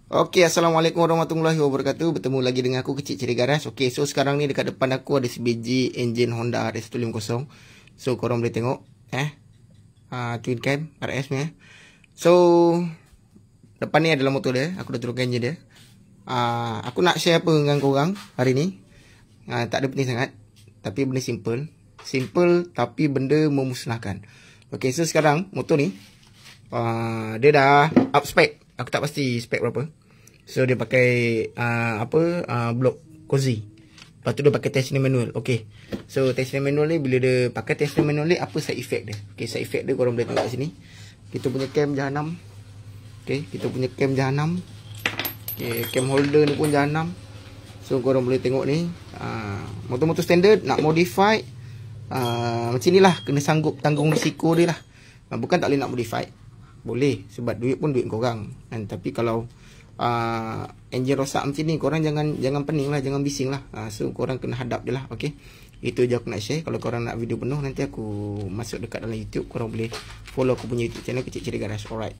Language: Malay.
Okey, Assalamualaikum warahmatullahi wabarakatuh. Bertemu lagi dengan aku, Kecil Ceri Garage. Okey, so sekarang ni dekat depan aku ada sebiji enjin Honda RS150. So korang boleh tengok twin cam RS ni. So depan ni adalah motor dia. Aku dah turunkan enjin dia. Aku nak share apa dengan korang hari ni. Tak ada penting sangat, tapi benda simple. Simple tapi benda memusnahkan. Okey, so sekarang motor ni dia dah up spec. Aku tak pasti spek berapa. So dia pakai blok cozy. Lepas tu dia pakai tensioner manual. Okay, so tensioner manual ni, bila dia pakai tensioner manual ni, apa side effect dia? Okay, side effect dia korang boleh tengok kat sini. Kita punya cam jahanam. Okay, kita punya cam jahanam. Okay, cam holder ni pun jahanam. So korang boleh tengok ni, motor-motor standard nak modify macam ni lah. Kena sanggup tanggung risiko dia lah. Bukan tak boleh nak modify, boleh, sebab duit pun duit korang kan. Tapi kalau enjin rosak macam ni, korang jangan pening lah, jangan bising lah. So korang kena hadap je lah. Okay, itu je aku nak share. Kalau korang nak video penuh, nanti aku masuk dekat dalam YouTube. Korang boleh follow aku punya YouTube channel, Kecil Ceri Garage. Alright.